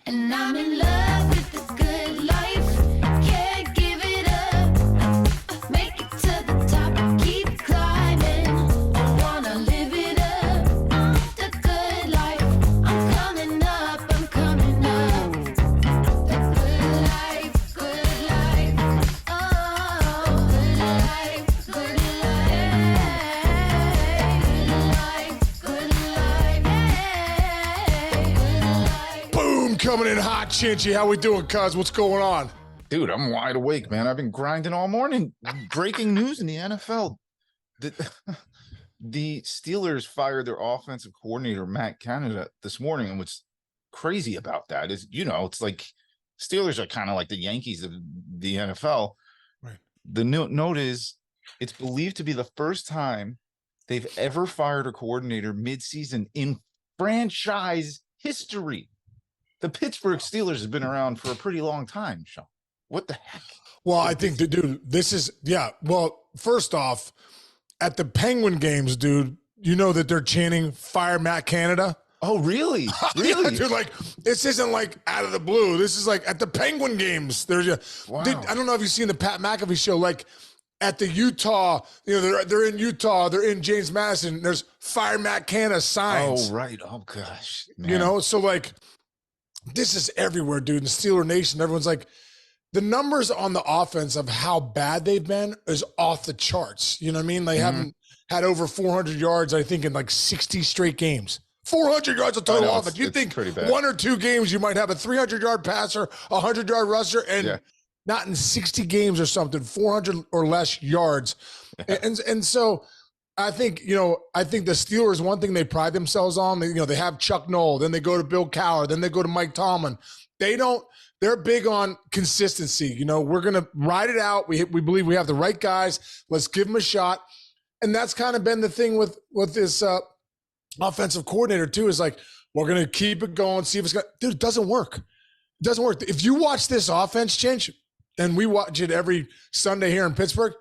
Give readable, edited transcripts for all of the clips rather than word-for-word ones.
And I'm in love with the good life. Can't give it up. Make it to the top. Keep climbing. I wanna live it up. The good life. I'm coming up. I'm coming up. The good life. Good life. Oh, good life. Good life. Good life. Good life. Boom, coming in hot, Chinchy. How we doing, cuz? What's going on? Dude, I'm wide awake, man. I've been grinding all morning. Breaking news in the NFL. The Steelers fired their offensive coordinator, Matt Canada, this morning. And what's crazy about that is, it's like Steelers are kind of like the Yankees of the NFL. Right. The note is it's believed to be the first time they've ever fired a coordinator midseason in franchise history. The Pittsburgh Steelers have been around for a pretty long time, Sean. What the heck? Well, I think, dude, this is, well, first off, at the Penguin games, dude, you know that they're chanting, fire Matt Canada? Oh, really? Yeah, dude, like, this isn't like out of the blue. This is like at the Penguin games. There's Wow. Dude, I don't know if you've seen the Pat McAfee show, like at the Utah, they're in Utah, they're in James Madison, there's fire Matt Canada signs. Oh, right. Oh, gosh. Man. So like, this is everywhere, dude. In Steeler Nation, everyone's like, the numbers on the offense of how bad they've been is off the charts. You know what I mean? They haven't had over 400 yards, I think, in like 60 straight games. 400 yards of total offense. You think one or two games you might have a 300-yard passer, a 100-yard rusher, and not in 60 games or something, 400 or less yards. Yeah. And so I think, I think the Steelers, one thing they pride themselves on, they have Chuck Noll, then they go to Bill Cowher, then they go to Mike Tomlin. They're big on consistency. We're going to ride it out. We believe we have the right guys. Let's give them a shot. And that's kind of been the thing with this offensive coordinator too, is like, we're going to keep it going, see if it's going to, dude, it doesn't work. It doesn't work. If you watch this offense change, and we watch it every Sunday here in Pittsburgh,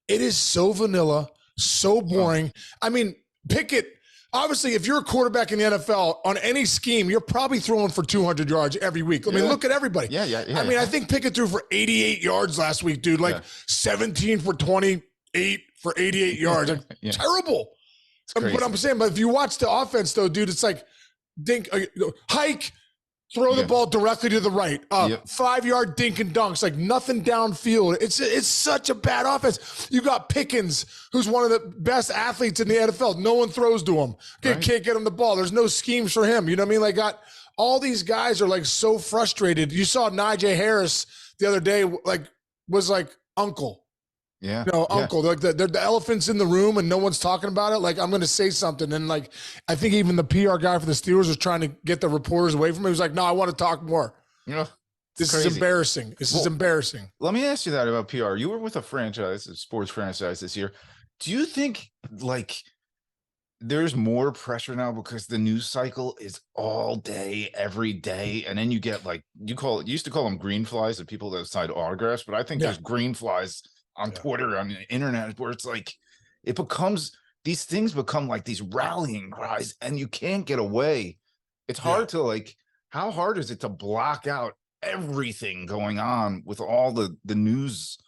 it is so vanilla, so boring. I mean, Pickett, obviously, if you're a quarterback in the NFL on any scheme, you're probably throwing for 200 yards every week. I mean, look at everybody. Yeah. I mean, I think Pickett threw for 88 yards last week, dude. Like 17 for 28 for 88 yards. Like, terrible. But I'm saying, but if you watch the offense, though, dude, it's like hike, throw the ball directly to the right, 5-yard dink and dunks, like nothing downfield. It's such a bad offense. You got Pickens, who's one of the best athletes in the NFL. No one throws to him. Can't get him the ball. There's no schemes for him. You know what I mean? Like, all these guys are like so frustrated. You saw Najee Harris the other day, like, was like uncle. Yeah. Uncle. Like they're the elephants in the room and no one's talking about it. Like, I'm going to say something. And like, I think even the PR guy for the Steelers was trying to get the reporters away from him. He was like, no, I want to talk more. This is embarrassing. This is embarrassing. Let me ask you that about PR. You were with a sports franchise this year. Do you think like there's more pressure now because the news cycle is all day, every day? And then you get like, you used to call them green flies, the people that sign autographs, but I think there's green flies on Twitter, on the internet, where it's like these things become like these rallying cries and you can't get away. It's hard to like, how hard is it to block out everything going on with all the news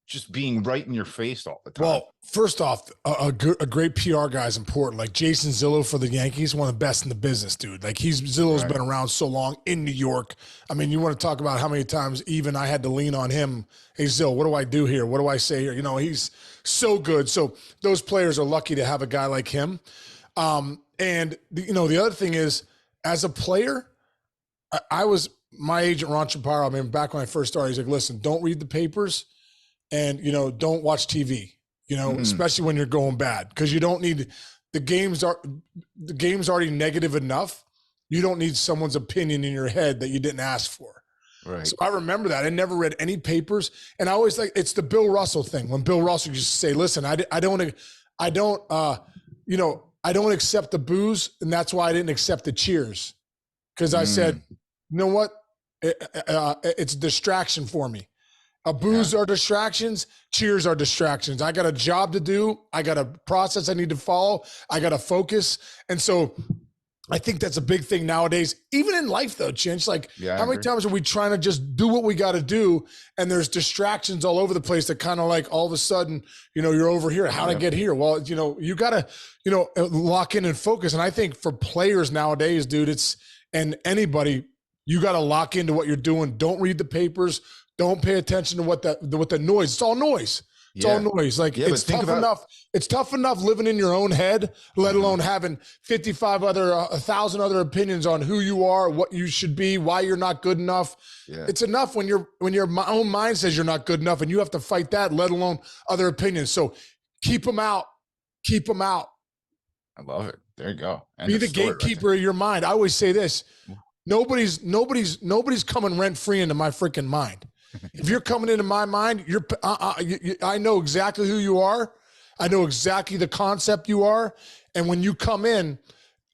just being right in your face all the time? Well, first off, a great PR guy is important. Like Jason Zillow for the Yankees, one of the best in the business, dude. Like Zillow's been around so long in New York. I mean, you want to talk about how many times even I had to lean on him. Hey, Zill, what do I do here? What do I say here? He's so good. So those players are lucky to have a guy like him. And the other thing is, as a player, my agent, Ron Chaparro, I mean, back when I first started, he's like, listen, don't read the papers. And, don't watch TV, especially when you're going bad, because you don't need the game's already negative enough. You don't need someone's opinion in your head that you didn't ask for. Right. So I remember that. I never read any papers. And I always it's the Bill Russell thing. When Bill Russell used to say, listen, I don't accept the boos. And that's why I didn't accept the cheers. Because I said, you know what? It's a distraction for me. Boos are distractions. Cheers are distractions. I got a job to do. I got a process I need to follow. I got to focus. And so I think that's a big thing nowadays, even in life though, Chinch. Like, Yeah, I how many agree. times are we trying to just do what we got to do? And there's distractions all over the place that kind of like all of a sudden, you're over here. How to get here? Well, you got to, lock in and focus. And I think for players nowadays, dude, and anybody, you got to lock into what you're doing. Don't read the papers. Don't pay attention to what the noise. It's all noise. It's all noise. Like it's tough enough. It's tough enough living in your own head, let alone having 1,000 other opinions on who you are, what you should be, why you're not good enough. Yeah. It's enough when your own mind says you're not good enough, and you have to fight that, let alone other opinions. So keep them out. Keep them out. I love it. There you go. Be the gatekeeper of your mind. I always say this: nobody's coming rent free into my freaking mind. If you're coming into my mind, I know exactly who you are. I know exactly the concept you are. And when you come in,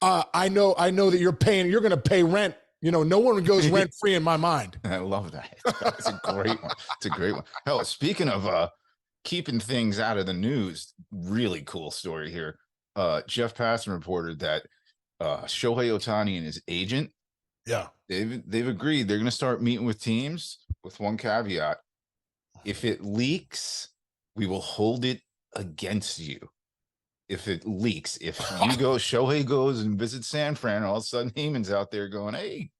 I know that you're going to pay rent. No one goes rent free in my mind. I love that. That's a great one. It's a great one. Hell, speaking of keeping things out of the news, really cool story here. Jeff Passan reported that Shohei Ohtani and his agent, they've agreed they're going to start meeting with teams with one caveat. If it leaks, we will hold it against you. If it leaks, if you go, Shohei goes and visits San Fran, and all of a sudden Heyman's out there going, hey,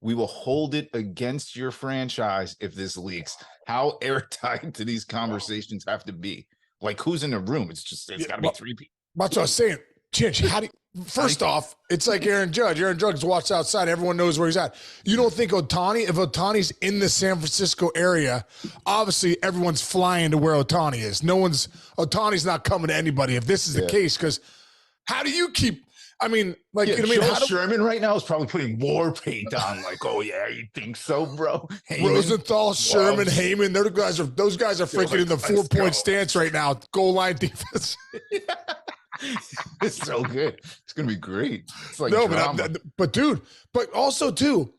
we will hold it against your franchise if this leaks. How airtight do these conversations have to be? Like, who's in the room? It's got to be 3 people. That's what I was saying. Chinch, first off, it's like Aaron Judge. Aaron Judge walks outside. Everyone knows where he's at. You don't think if Ohtani's in the San Francisco area, obviously everyone's flying to where Ohtani is. Ohtani's not coming to anybody if this is the case, because how do you keep, Sherman right now is probably putting war paint on, like, oh yeah, you think so, bro? Heyman, Rosenthal, Sherman, Heyman, those guys are freaking like, in the 4-point stance right now. Goal line defense. It's so good. It's gonna be great. It's like but dude, but also too,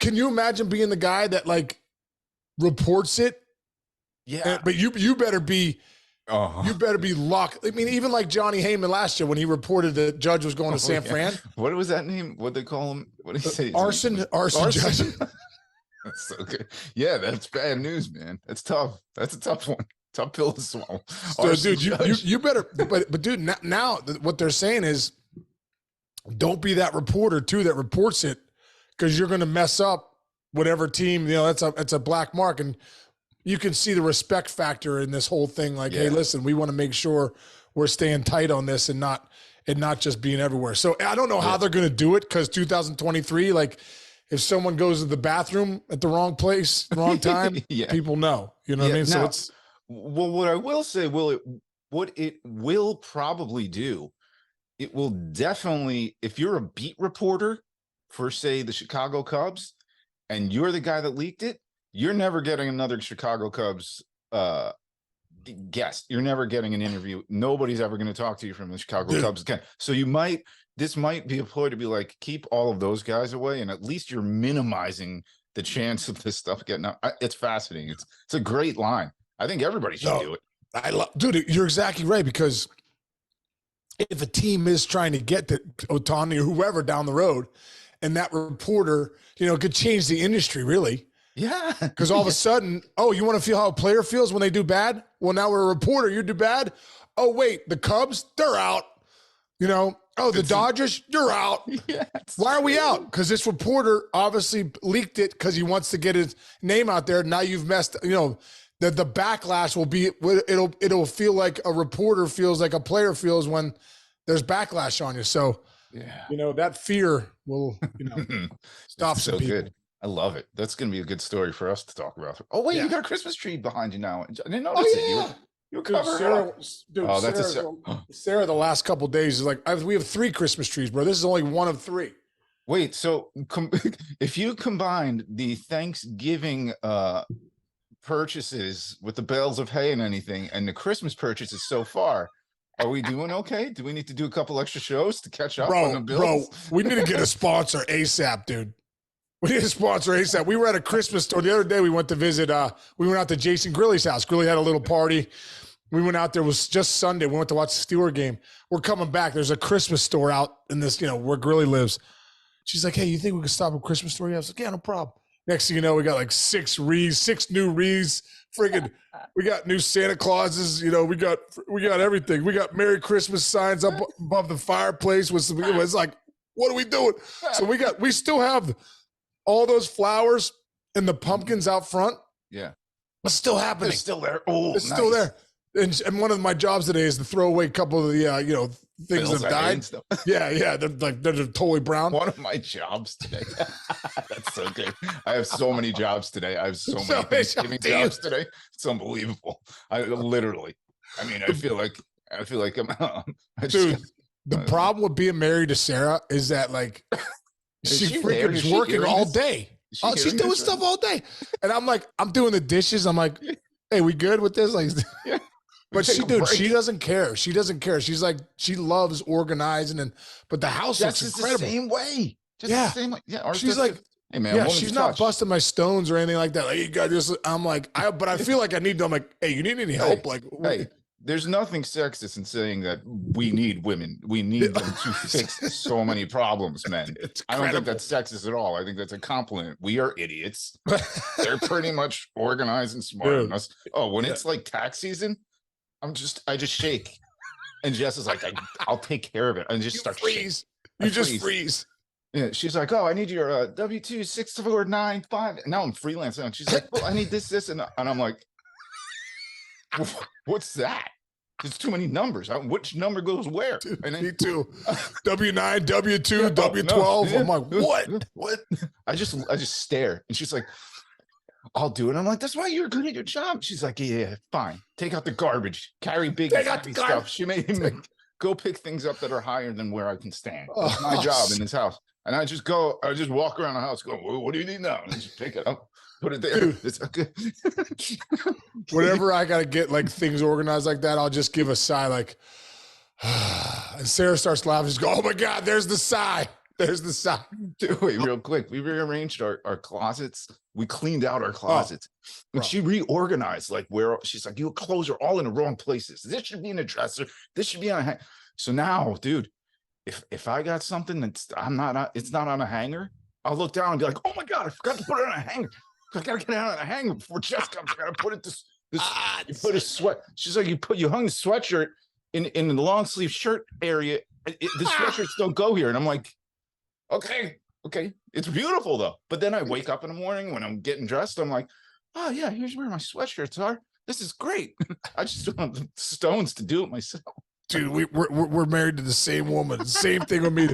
can you imagine being the guy that like reports it? Yeah. But you better be you better be locked. I mean, even like Johnny Heyman last year when he reported that Judge was going to San Fran. What was that name? What they call him? What did he say? Arson Judge. That's so good. Yeah, that's bad news, man. That's tough. That's a tough one. Tough pill to swallow. So, dude, you better. But dude, now what they're saying is, don't be that reporter too that reports it, because you're going to mess up whatever team. That's a black mark, and you can see the respect factor in this whole thing. Like, hey, listen, we want to make sure we're staying tight on this and not just being everywhere. So I don't know how they're going to do it, because 2023, like, if someone goes to the bathroom at the wrong place, wrong time, people know. You know what I mean? So it's. Well, what I will say, what it will probably do, it will definitely, if you're a beat reporter for, say, the Chicago Cubs, and you're the guy that leaked it, you're never getting another Chicago Cubs guest. You're never getting an interview. Nobody's ever going to talk to you from the Chicago Cubs again. So this might be a ploy to be like, keep all of those guys away, and at least you're minimizing the chance of this stuff getting out. It's fascinating. It's a great line. I think everybody should do it. Dude, you're exactly right, because if a team is trying to get to Ohtani or whoever down the road, and that reporter, could change the industry, really. Yeah. Because all of a sudden, you want to feel how a player feels when they do bad? Well, now we're a reporter. You do bad? Oh, wait, the Cubs, they're out. The Dodgers, you're out. Why are we out? Because this reporter obviously leaked it because he wants to get his name out there. Now you've messed, the backlash will be, it'll feel like a reporter feels like a player feels when there's backlash on you. So, that fear will, stop some people. Good. I love it. That's going to be a good story for us to talk about. Oh, wait, you got a Christmas tree behind you now. I didn't notice it. You were covering Sarah, the last couple of days is like, we have 3 Christmas trees, bro. This is only one of 3. Wait, so if you combined the Thanksgiving purchases with the bales of hay and anything, and the Christmas purchases so far, are we doing okay? Do we need to do a couple extra shows to catch up on the bills? Bro, we need to get a sponsor ASAP, dude. We need a sponsor ASAP. We were at a Christmas store the other day. We went to visit, we went out to Jason Grilly's house. Grilly had a little party. We went out there. It was just Sunday. We went to watch the Steelers game. We're coming back. There's a Christmas store out in this, where Grilly lives. She's like, hey, you think we could stop at a Christmas store? I was like, yeah, no problem. Next thing you know, we got like 6 new wreaths. Friggin', we got new Santa Clauses. We got everything. We got Merry Christmas signs up above the fireplace. It's like, what are we doing? So we still have all those flowers and the pumpkins out front. Yeah. It's still happening. It's still there. Oh, it's still there. And one of my jobs today is to throw away a couple of the things that died. Yeah, they're totally brown. One of my jobs today. That's so good. I have so many jobs today. I have so many Thanksgiving jobs today. It's unbelievable. I feel like I'm. Dude, the problem with being married to Sarah is that she freaking is working all day. She's doing stuff all day, and I'm doing the dishes. I'm like, hey, we good with this? Yeah. But she doesn't care. She doesn't care. She's like, she loves organizing but the house looks incredible. The same way. The same way. Yeah. She's like, hey man, she's not busting my stones or anything like that. Like, you got this. I'm like, but I feel like I need to. I'm like, hey, you need any help? Hey, there's nothing sexist in saying that we need women. We need them to fix so many problems, men. I don't think that's sexist at all. I think that's a compliment. We are idiots. They're pretty much organized and smart than us. Oh, when it's like tax season, I just shake. And Jess is like, I'll take care of it. And just start freeze. Freeze. Yeah, she's like, oh, I need your W-2 6495. Now I'm freelancing. And she's like, well, I need this, and I'm like, what's that? There's too many numbers. Which number goes where? Dude, me too. W9, W2, W12. No. I'm like, what? I just stare, and she's like, I'll do it. I'm like, that's why you're good at your job. She's like, yeah, fine. Take out the garbage. Carry big heavy stuff. She made him go pick things up that are higher than where I can stand. That's my job in this house. And I just walk around the house going, well, what do you need now? And just pick it up, put it there. Dude, it's okay. Whenever I got to get things organized like that, I'll just give a sigh and Sarah starts laughing. She's going, oh my God, there's the sigh. There's the sign. Dude, wait, real quick. We rearranged our closets. We cleaned out our closets. And she reorganized where she's like, your clothes are all in the wrong places. This should be in a dresser. This should be on a hanger. So now, dude, if I got something it's not on a hanger, I'll look down and be like, oh my God, I forgot to put it on a hanger. I gotta get it out of the hanger before Jess comes. I gotta put it you put a sweat. She's like, you hung the sweatshirt in the long sleeve shirt area. The sweatshirts don't go here. And I'm like, okay, it's beautiful though. But then I wake up in the morning when I'm getting dressed, I'm like, oh yeah, here's where my sweatshirts are. This is great. I just don't have the stones to do it myself. Dude, we're married to the same woman. Same thing with me.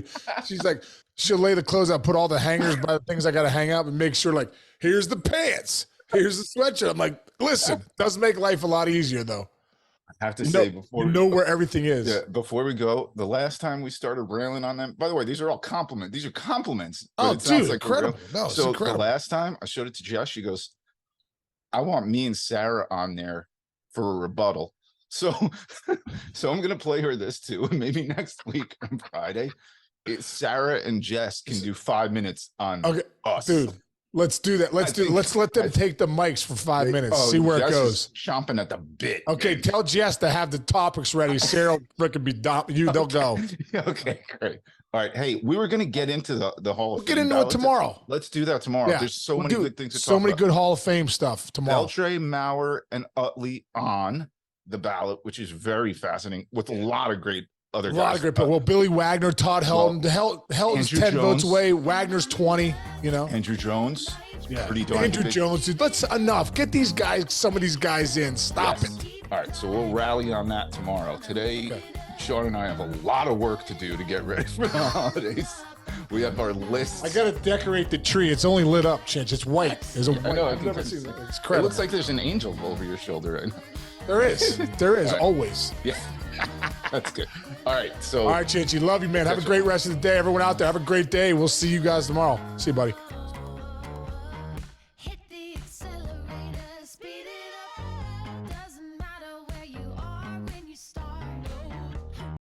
She's like, she'll lay the clothes out, put all the hangers by the things I gotta hang up, and make sure here's the pants, here's the sweatshirt. I'm like, listen, does make life a lot easier though. I have to say before where everything is. Yeah, before we go, the last time we started railing on them, by the way, these are all compliments. These are compliments. Oh, dude, incredible. No, so incredible. The last time I showed it to Jess, she goes, I want me and Sarah on there for a rebuttal. So I'm going to play her this too. Maybe next week on Friday, Sarah and Jess can do 5 minutes on us. Dude. Let's do that. Let's let them take the mics for 5 minutes. See where it goes. Chomping at the bit. Okay, tell Jess to have the topics ready. Sarah frickin' be they'll go. Okay, great. All right. Hey, we were gonna get into the Hall of Fame. We'll get into it tomorrow. Let's do that tomorrow. Yeah, there's so many good things to talk about. So many good Hall of Fame stuff tomorrow. Beltre, Mauer, and Utley on the ballot, which is very fascinating, with a lot of great other guys. A lot of great people. Well, Billy Wagner, Todd Helton. Helton's 10 votes away. Wagner's 20. Andrew Jones. Yeah. Pretty darn Andrew big. Jones. Dude, let's enough. Get these guys, some of these guys in. Stop it. All right, so we'll rally on that tomorrow. Today, Sean and I have a lot of work to do to get ready for the holidays. We have our lists. I gotta decorate the tree. It's only lit up, Chinch. It's white. There's a white. I know. I've never seen it. It's It incredible. looks like there's an angel over your shoulder right now. There is. There is, All right. always. Yeah, that's good. All right, so. All right, Chinchy. Love you, man. Have a great rest of the day. Everyone out there, have a great day. We'll see you guys tomorrow. See you, buddy.